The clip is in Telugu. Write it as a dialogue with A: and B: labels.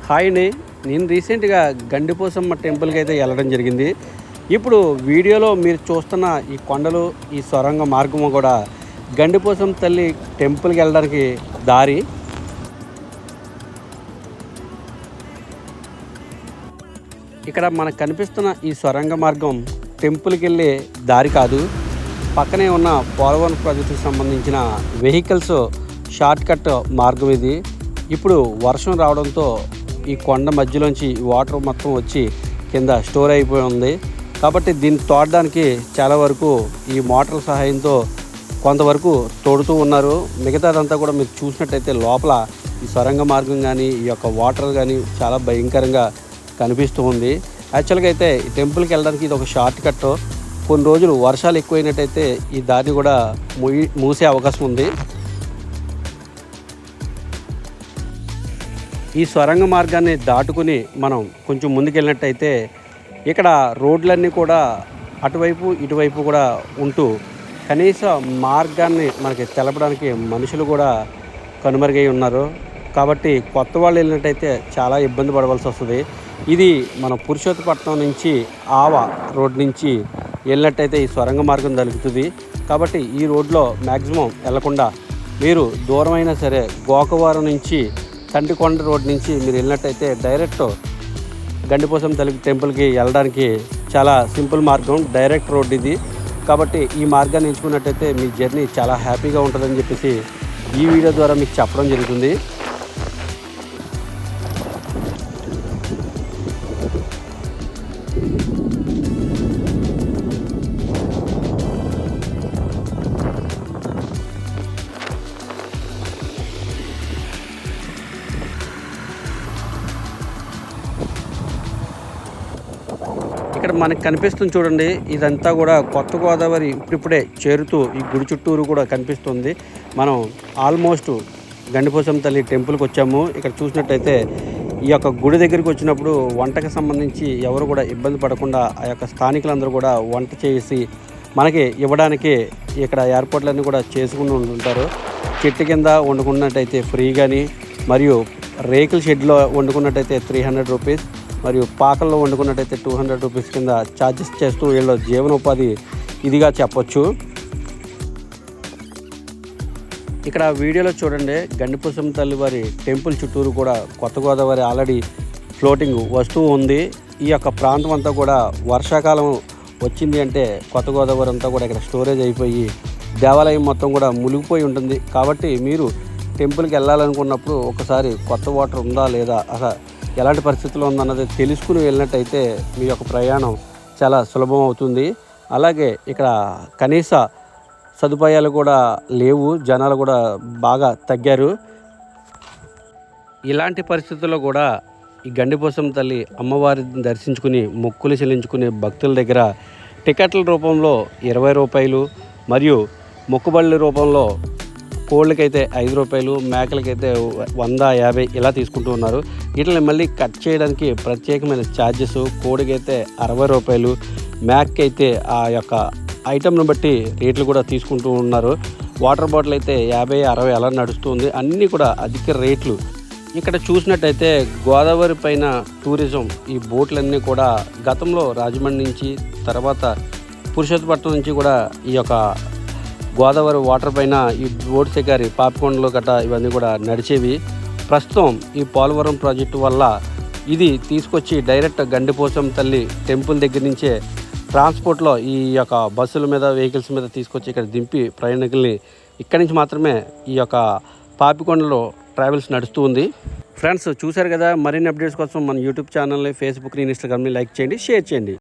A: హాయ్ అండి. నేను రీసెంట్గా గండిపోసమ్మ టెంపుల్కి అయితే వెళ్ళడం జరిగింది. ఇప్పుడు వీడియోలో మీరు చూస్తున్న ఈ కొండలు, ఈ సొరంగ మార్గము కూడా గండిపోసమ్మ తల్లి టెంపుల్కి వెళ్ళడానికి దారి. ఇక్కడ మనకు కనిపిస్తున్న ఈ సొరంగ మార్గం టెంపుల్కి వెళ్ళే దారి కాదు, పక్కనే ఉన్న పోలవరం ప్రాజెక్టుకు సంబంధించిన వెహికల్స్ షార్ట్ కట్ మార్గం ఇది. ఇప్పుడు వర్షం రావడంతో ఈ కొండ మధ్యలోంచి వాటర్ మొత్తం వచ్చి కింద స్టోర్ అయిపోయి ఉంది. కాబట్టి దీన్ని తోడడానికి చాలా వరకు ఈ మోటార్ సహాయంతో కొంతవరకు తోడుతూ ఉన్నారు. మిగతాదంతా కూడా మీరు చూసినట్టయితే లోపల ఈ సొరంగ మార్గం కానీ ఈ యొక్క వాటర్ కానీ చాలా భయంకరంగా కనిపిస్తూ ఉంది. యాక్చువల్గా అయితే ఈ టెంపుల్కి వెళ్ళడానికి ఇది ఒక షార్ట్ కట్. కొన్ని రోజులు వర్షాలు ఎక్కువైనట్టయితే ఈ దారిని కూడా మూసే అవకాశం ఉంది. ఈ సొరంగ మార్గాన్ని దాటుకుని మనం కొంచెం ముందుకెళ్ళినట్టయితే ఇక్కడ రోడ్లన్నీ కూడా అటువైపు ఇటువైపు కూడా ఉంటూ కనీస మార్గాన్ని మనకి తెలపడానికి మనుషులు కూడా కనుమరుగై ఉన్నారు. కాబట్టి కొత్త వాళ్ళు వెళ్ళినట్టయితే చాలా ఇబ్బంది పడవలసి వస్తుంది. ఇది మన పురుషోత్తపట్నం నుంచి ఆవ రోడ్ నుంచి వెళ్ళినట్టయితే ఈ సొరంగ మార్గం దొరుకుతుంది. కాబట్టి ఈ రోడ్లో మ్యాక్సిమం వెళ్లకుండా మీరు దూరమైనా సరే గోకవరం నుంచి తంటికొండ రోడ్ నుంచి మీరు వెళ్ళినట్టయితే డైరెక్ట్ గండిపోసమ్మ తల్లి టెంపుల్కి వెళ్ళడానికి చాలా సింపుల్ మార్గం, డైరెక్ట్ రోడ్ ఇది. కాబట్టి ఈ మార్గాన్ని ఎంచుకున్నట్టయితే మీ జర్నీ చాలా హ్యాపీగా ఉంటుందని చెప్పేసి ఈ వీడియో ద్వారా మీకు చెప్పడం జరుగుతుంది. ఇక్కడ మనకు కనిపిస్తుంది చూడండి, ఇదంతా కూడా కొత్త గోదావరి ఇప్పుడిప్పుడే చేరుతూ ఈ గుడి చుట్టూరు కూడా కనిపిస్తుంది. మనం ఆల్మోస్ట్ గండిపోసమ్మ తల్లి టెంపుల్కి వచ్చాము. ఇక్కడ చూసినట్టయితే ఈ యొక్క గుడి దగ్గరికి వచ్చినప్పుడు వంటకు సంబంధించి ఎవరు కూడా ఇబ్బంది పడకుండా ఆ యొక్క స్థానికులందరూ కూడా వంట చేసి మనకి ఇవ్వడానికి ఇక్కడ ఏర్పాట్లన్నీ కూడా చేసుకుని ఉంటారు. చెట్టు కింద వండుకున్నట్టయితే ఫ్రీ కానీ, మరియు రేకుల షెడ్లో వండుకున్నట్టయితే 300 రూపీస్, మరియు పాకల్లో వండుకున్నట్టయితే 200 రూపీస్ కింద ఛార్జెస్ చేస్తూ వీళ్ళ జీవనోపాధి ఇదిగా చెప్పొచ్చు. ఇక్కడ వీడియోలో చూడండి, గండిపోసమ్మ తల్లి వారి టెంపుల్ చుట్టూరు కూడా కొత్త గోదావరి ఆల్రెడీ ఫ్లోటింగ్ వస్తూ ఉంది. ఈ యొక్క ప్రాంతం అంతా కూడా వర్షాకాలం వచ్చింది అంటే కొత్త గోదావరి అంతా కూడా ఇక్కడ స్టోరేజ్ అయిపోయి దేవాలయం మొత్తం కూడా మునిగిపోయి ఉంటుంది. కాబట్టి మీరు టెంపుల్కి వెళ్ళాలనుకున్నప్పుడు ఒకసారి కొత్త వాటర్ ఉందా లేదా, అసలు ఎలాంటి పరిస్థితుల్లో ఉందన్నది తెలుసుకుని వెళ్ళినట్టయితే మీ యొక్క ప్రయాణం చాలా సులభం అవుతుంది. అలాగే ఇక్కడ కనీస సదుపాయాలు కూడా లేవు, జనాలు కూడా బాగా తగ్గారు. ఇలాంటి పరిస్థితుల్లో కూడా ఈ గండిపోసమ్మ తల్లి అమ్మవారిని దర్శించుకుని మొక్కులు చెల్లించుకునే భక్తుల దగ్గర టికెట్ల రూపంలో 20 రూపాయలు, మరియు మొక్కుబళ్ళ రూపంలో కోళ్ళకైతే 5 రూపాయలు, మేకలకైతే 150 ఇలా తీసుకుంటూ ఉన్నారు. వీటిని మళ్ళీ కట్ చేయడానికి ప్రత్యేకమైన ఛార్జెస్. కోడికైతే 60 రూపాయలు, మేకకి అయితే ఆ యొక్క ఐటెంను బట్టి రేట్లు కూడా తీసుకుంటూ ఉన్నారు. వాటర్ బాటిల్ అయితే 50, 60 అలా నడుస్తుంది. అన్నీ కూడా అధిక రేట్లు. ఇక్కడ చూసినట్టయితే గోదావరి పైన టూరిజం ఈ బోట్లన్నీ కూడా గతంలో రాజమండ్రి నుంచి, తర్వాత పురుషోత్తపట్నం నుంచి కూడా ఈ యొక్క గోదావరి వాటర్ పైన ఈ బోట్ షికారి పాపికొండలు గట్ట ఇవన్నీ కూడా నడిచేవి. ప్రస్తుతం ఈ పోలవరం ప్రాజెక్టు వల్ల ఇది తీసుకొచ్చి డైరెక్ట్ గండిపోసమ్మ తల్లి టెంపుల్ దగ్గర నుంచే ట్రాన్స్పోర్ట్లో ఈ యొక్క బస్సుల మీద, వెహికల్స్ మీద తీసుకొచ్చి ఇక్కడ దింపి ప్రయాణికుల్ని ఇక్కడి నుంచి మాత్రమే ఈ యొక్క పాపికొండలో ట్రావెల్స్ నడుస్తూ ఉంది. ఫ్రెండ్స్ చూశారు కదా, మరిన్ని అప్డేట్స్ కోసం మన యూట్యూబ్ ఛానల్ని, ఫేస్బుక్ని, ఇన్స్టాగ్రామ్ని లైక్ చేయండి, షేర్ చేయండి.